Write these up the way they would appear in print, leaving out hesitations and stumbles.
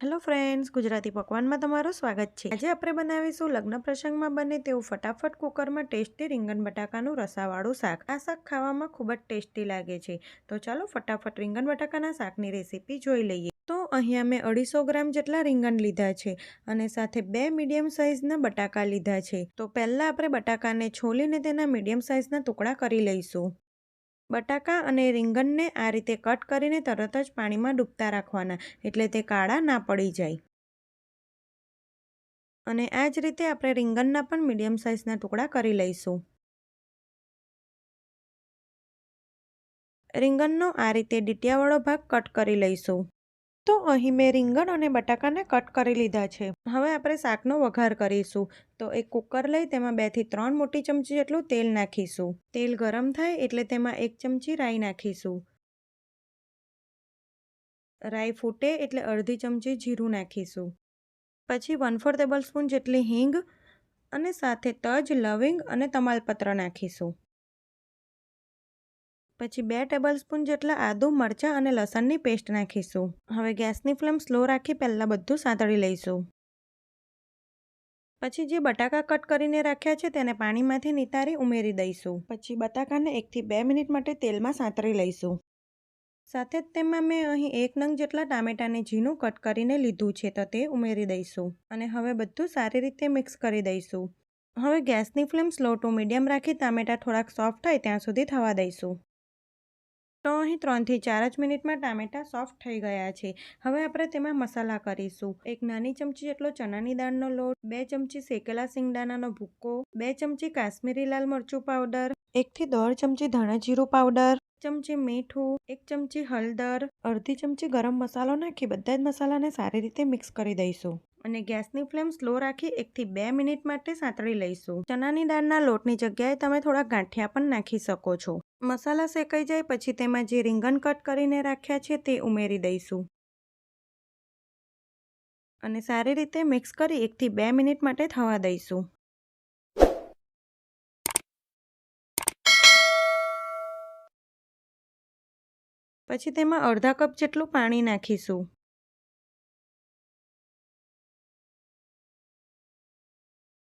Hello friends, Gujarati પકવાનમાં તમારું સ્વાગત છે। આજે આપણે બનાવીશું લગ્ન પ્રસંગમાં બને તેવું ફટાફટ કુકરમાં ટેસ્ટી રીંગણ બટાકાનું રસાવાળું શાક। આ શાક ખાવામાં ખૂબ જ ટેસ્ટી લાગે છે। તો ચાલો ફટાફટ રીંગણ બટાકાના શાકની રેસીપી જોઈ લઈએ। તો અહીંયા મેં 250 ગ્રામ જેટલા રીંગણ લીધા છે અને સાથે 2 મીડિયમ સાઇઝના બટાકા લીધા છે। તો પહેલાં આપણે બટાકાને છોલીને તેના મીડિયમ સાઇઝના ટુકડા કરી લઈશું। બટાકા અને રીંગણને આ રીતે કટ કરીને તરત જ પાણીમાં ડૂબતા રાખવાના, એટલે તે કાળા ના પડી જાય। અને આ જ રીતે આપણે રીંગણના પણ મીડિયમ સાઇઝના ટુકડા કરી લઈશું। રીંગણનો આ રીતે ડીટિયાવાળો ભાગ કટ કરી લઈશું। તો અહીં મેં રીંગણ અને બટાકાને કટ કરી લીધા છે। હવે આપણે શાકનો વઘાર કરીશું। તો એક કુકર લઈ તેમાં 2 થી 3 મોટી ચમચી જેટલું તેલ નાખીશું। તેલ ગરમ થાય એટલે તેમાં 1 ચમચી રાઈ નાખીશું। રાઈ ફૂટે એટલે અડધી ચમચી જીરું નાખીશું। પછી 1/4 ટેબલસ્પૂન જેટલી હિંગ અને સાથે તજ, લવિંગ અને તમાલપત્ર નાખીશું। પછી 2 ટેબલસ્પૂન જેટલા આદુ, મરચાં અને લસણની પેસ્ટ નાખીશું। હવે ગેસની ફ્લેમ સ્લો રાખી પહેલાં બધું સાંતળી લઈશું। પછી જે બટાકા કટ કરીને રાખ્યા છે તેને પાણીમાંથી નિતારી ઉમેરી દઈશું। પછી બટાકાને 1 થી 2 મિનિટ માટે તેલમાં સાંતળી લઈશું। સાથે જ તેમાં મેં અહીં 1 નંગ જેટલા ટામેટાને ઝીણું કટ કરીને લીધું છે, તો તે ઉમેરી દઈશું અને હવે બધું સારી રીતે મિક્સ કરી દઈશું। હવે ગેસની ફ્લેમ સ્લો ટુ મીડિયમ રાખી ટામેટા થોડાક સોફ્ટ થાય ત્યાં સુધી થવા દઈશું। તો અહીં 3 થી 4 જ મિનિટમાં ટામેટા સોફ્ટ થઈ ગયા છે। હવે આપણે તેમાં મસાલા કરીશું। 1 નાની ચમચી જેટલો ચણાની દાળનો લોટ, 2 ચમચી શેકેલા સિંગદાણાનો ભૂક્કો, 2 ચમચી કાશ્મીરી લાલ મરચું પાવડર, 1 થી 1.5 ચમચી ધાણા જીરું પાવડર, 1 ચમચી મીઠું, 1 ચમચી હળદર, અડધી ચમચી ગરમ મસાલો નાખી બધા જ મસાલાને સારી રીતે મિક્સ કરી દઈશું અને ગેસની ફ્લેમ સ્લો રાખી 1 થી 2 મિનિટ માટે સાંતળી લઈશું। ચણાની દાળના લોટની જગ્યાએ તમે થોડા ગાંઠિયા પણ નાખી શકો છો। મસાલા શેકાઈ જાય પછી તેમાં જે રીંગણ કટ કરીને રાખ્યા છે તે ઉમેરી દઈશું અને સારી રીતે મિક્સ કરી 1 થી 2 મિનિટ માટે થવા દઈશું। પછી તેમાં અડધા કપ જેટલું પાણી નાખીશું।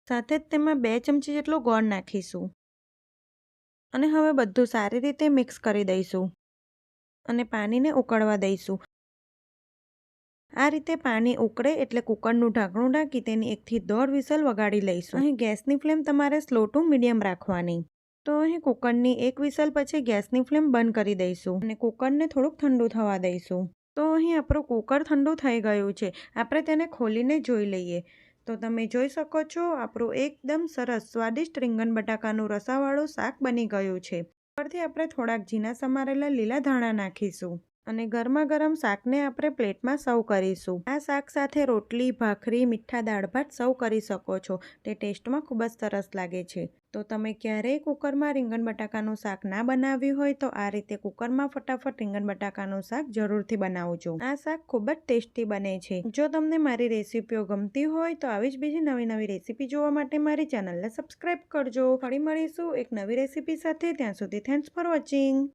સાથે જ તેમાં 2 ચમચી જેટલો ગોળ નાખીશું અને હવે બધું સારી રીતે મિક્સ કરી દઈશું અને પાણીને ઉકળવા દઈશું। આ રીતે પાણી ઉકળે એટલે કુકરનું ઢાંકણું ઢાંકી તેની 1 થી 1.5 વિસલ વગાડી લઈશું। અહીં ગેસની ફ્લેમ તમારે સ્લો ટુ મીડિયમ રાખવાની। તો અહીં કુકરની 1 વિસલ પછી ગેસની ફ્લેમ બંધ કરી દઈશું અને કુકરને થોડુંક ઠંડુ થવા દઈશું। તો અહીં આપણું કુકર ઠંડુ થઈ ગયું છે। આપણે તેને ખોલીને જોઈ લઈએ। તો તમે જોઈ શકો છો આપણું એકદમ સરસ સ્વાદિષ્ટ રીંગણ બટાકાનું રસાવાળું શાક બની ગયું છે। ઉપરથી આપણે થોડાક ઝીણા સમારેલા લીલા ધાણા નાખીશું અને ગરમા ગરમ શાકને આપણે પ્લેટમાં સર્વ કરીશું। આ શાક સાથે રોટલી, ભાખરી, મીઠા દાળ ભાત સર્વ કરી શકો છો। તે ટેસ્ટમાં ખૂબ જ સરસ લાગે છે। તો તમે ક્યારેય કુકરમાં રીંગણ બટાકાનું શાક ના બનાવ્યું હોય તો આ રીતે કુકરમાં ફટાફટ રીંગણ બટાકાનું શાક જરૂરથી બનાવજો। આ શાક ખૂબ જ ટેસ્ટી બને છે। જો તમને મારી રેસીપીઓ ગમતી હોય તો આવી જ બીજી નવી રેસીપી જોવા માટે મારી ચેનલને સબસ્ક્રાઇબ કરજો। ફરી મળીશું એક નવી રેસીપી સાથે। ત્યાં સુધી થેન્ક્સ ફોર વોચિંગ।